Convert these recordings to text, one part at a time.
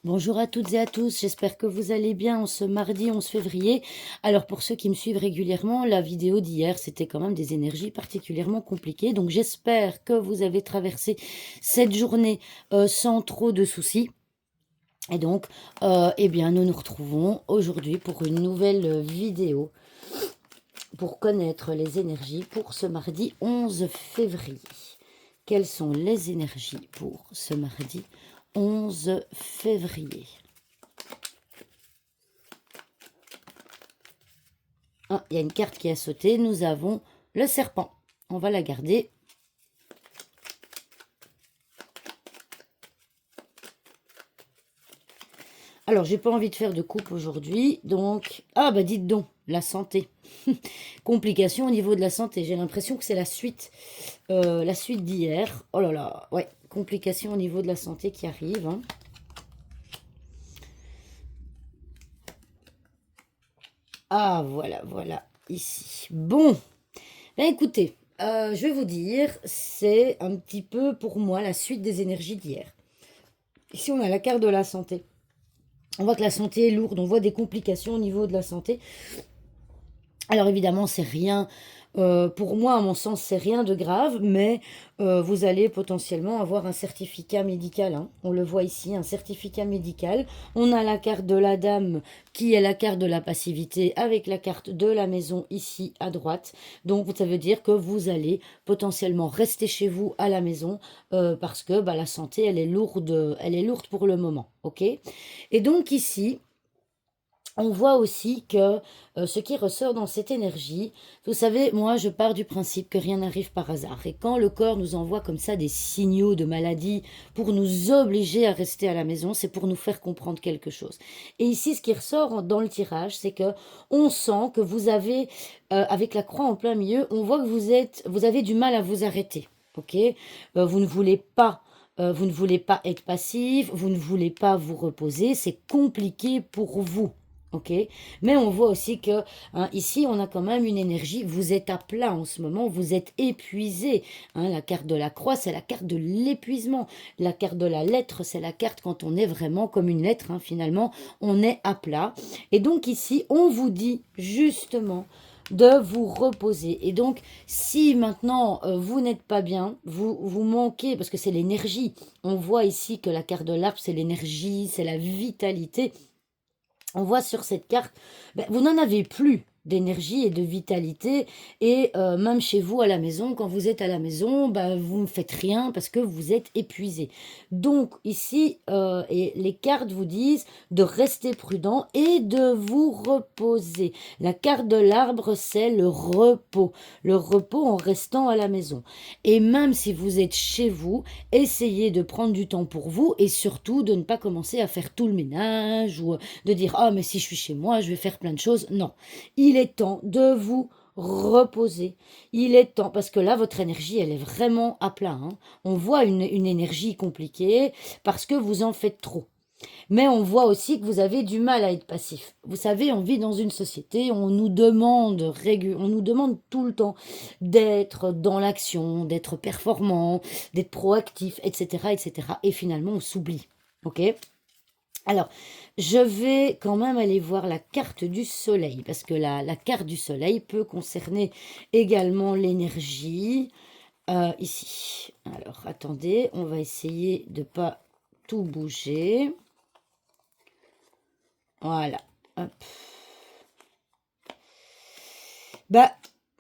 Bonjour à toutes et à tous, j'espère que vous allez bien en ce mardi 11 février. Alors pour ceux qui me suivent régulièrement, la vidéo d'hier, c'était quand même des énergies particulièrement compliquées. Donc j'espère que vous avez traversé cette journée sans trop de soucis. Et donc, eh bien, nous nous retrouvons aujourd'hui pour une nouvelle vidéo pour connaître les énergies pour ce mardi 11 février. Quelles sont les énergies pour ce mardi 11 février? Ah, il y a une carte qui a sauté. Nous avons le serpent. On va la garder. Alors, j'ai pas envie de faire de coupe aujourd'hui. Donc, ah bah dites donc, la santé. Complications au niveau de la santé. J'ai l'impression que c'est la suite d'hier. Oh là là, ouais, complications au niveau de la santé qui arrivent. Hein. Ah, voilà, ici. Bon, ben écoutez, je vais vous dire, c'est un petit peu pour moi la suite des énergies d'hier. Ici, on a la carte de la santé. On voit que la santé est lourde, on voit des complications au niveau de la santé. Alors évidemment, c'est rien, pour moi, à mon sens, c'est rien de grave, mais vous allez potentiellement avoir un certificat médical. Hein. On le voit ici, un certificat médical. On a la carte de la dame qui est la carte de la passivité avec la carte de la maison ici à droite. Donc ça veut dire que vous allez potentiellement rester chez vous à la maison parce que bah, la santé, elle est lourde pour le moment. Ok. Et donc ici, on voit aussi que ce qui ressort dans cette énergie, vous savez, moi je pars du principe que rien n'arrive par hasard. Et quand le corps nous envoie comme ça des signaux de maladie pour nous obliger à rester à la maison, c'est pour nous faire comprendre quelque chose. Et ici, ce qui ressort dans le tirage, c'est que on sent que vous avez, avec la croix en plein milieu, on voit que vous avez du mal à vous arrêter. Ok. Vous ne voulez pas. Vous ne voulez pas être passif, vous ne voulez pas vous reposer, c'est compliqué pour vous. Ok, mais on voit aussi que hein, ici on a quand même une énergie. Vous êtes à plat en ce moment, vous êtes épuisé. Hein, la carte de la croix, c'est la carte de l'épuisement. La carte de la lettre, c'est la carte quand on est vraiment comme une lettre. Hein, finalement, on est à plat. Et donc ici, on vous dit justement de vous reposer. Et donc, si maintenant vous n'êtes pas bien, vous manquez, parce que c'est l'énergie. On voit ici que la carte de l'arbre, c'est l'énergie, c'est la vitalité. On voit sur cette carte, ben, vous n'en avez plus d'énergie et de vitalité. Et même chez vous à la maison, quand vous êtes à la maison, ben, vous ne faites rien parce que vous êtes épuisé. Donc ici, et les cartes vous disent de rester prudent et de vous reposer. La carte de l'arbre, c'est le repos. Le repos en restant à la maison. Et même si vous êtes chez vous, essayez de prendre du temps pour vous et surtout de ne pas commencer à faire tout le ménage ou de dire ah mais si je suis chez moi je vais faire plein de choses. Non, il est temps de vous reposer. Il est temps parce que là votre énergie elle est vraiment à plat. Hein. On voit une énergie compliquée parce que vous en faites trop. Mais on voit aussi que vous avez du mal à être passif. Vous savez, on vit dans une société, on nous demande tout le temps d'être dans l'action, d'être performant, d'être proactif, etc., etc. Et finalement, on s'oublie. Ok. Alors, je vais quand même aller voir la carte du soleil, parce que la carte du soleil peut concerner également l'énergie. Ici. Alors, attendez, on va essayer de ne pas tout bouger. Voilà. Hop. Bah,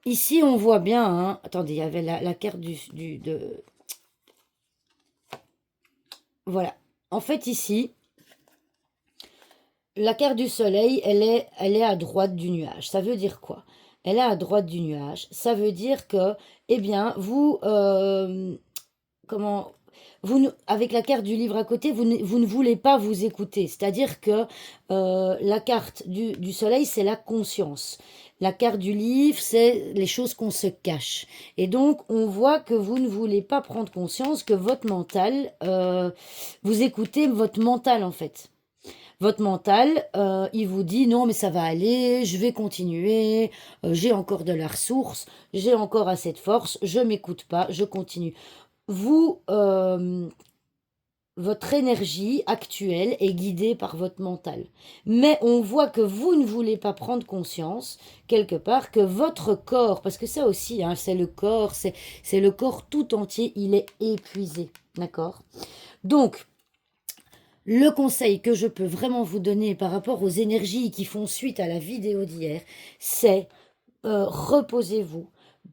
ici, on voit bien, hein. Attendez, il y avait la carte de... Voilà. En fait, ici, la carte du soleil, elle est à droite du nuage. Ça veut dire quoi? Elle est à droite du nuage. Ça veut dire que, eh bien, vous, comment, avec la carte du livre à côté, vous ne voulez pas vous écouter. C'est-à-dire que la carte du soleil, c'est la conscience. La carte du livre, c'est les choses qu'on se cache. Et donc, on voit que vous ne voulez pas prendre conscience que votre mental, vous écoutez votre mental en fait. Votre mental, il vous dit non, mais ça va aller, je vais continuer, j'ai encore de la ressource, j'ai encore assez de force, je m'écoute pas, je continue. Vous, votre énergie actuelle est guidée par votre mental. Mais on voit que vous ne voulez pas prendre conscience, quelque part, que votre corps, parce que ça aussi, hein, c'est le corps, c'est le corps tout entier, il est épuisé. D'accord? Donc, le conseil que je peux vraiment vous donner par rapport aux énergies qui font suite à la vidéo d'hier, c'est reposez-vous.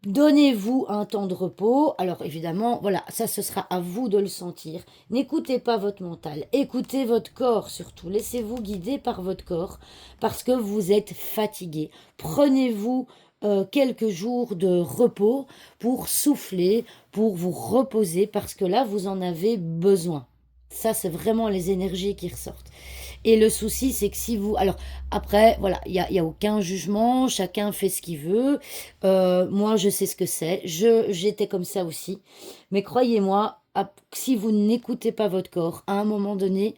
Donnez-vous un temps de repos. Alors évidemment, voilà, ça ce sera à vous de le sentir. N'écoutez pas votre mental, écoutez votre corps surtout. Laissez-vous guider par votre corps parce que vous êtes fatigué. Prenez-vous quelques jours de repos pour souffler, pour vous reposer parce que là, vous en avez besoin. Ça, c'est vraiment les énergies qui ressortent. Et le souci, c'est que si vous... Alors, après, voilà, il y a aucun jugement, chacun fait ce qu'il veut. Moi, je sais ce que c'est. J'étais comme ça aussi. Mais croyez-moi, si vous n'écoutez pas votre corps, à un moment donné,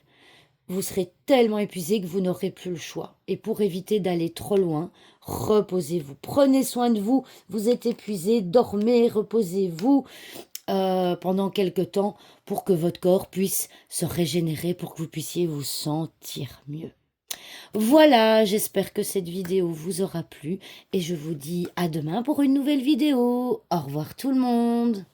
vous serez tellement épuisé que vous n'aurez plus le choix. Et pour éviter d'aller trop loin, reposez-vous. Prenez soin de vous. Vous êtes épuisé, dormez, reposez-vous pendant quelque temps pour que votre corps puisse se régénérer, pour que vous puissiez vous sentir mieux. Voilà, j'espère que cette vidéo vous aura plu et je vous dis à demain pour une nouvelle vidéo. Au revoir tout le monde.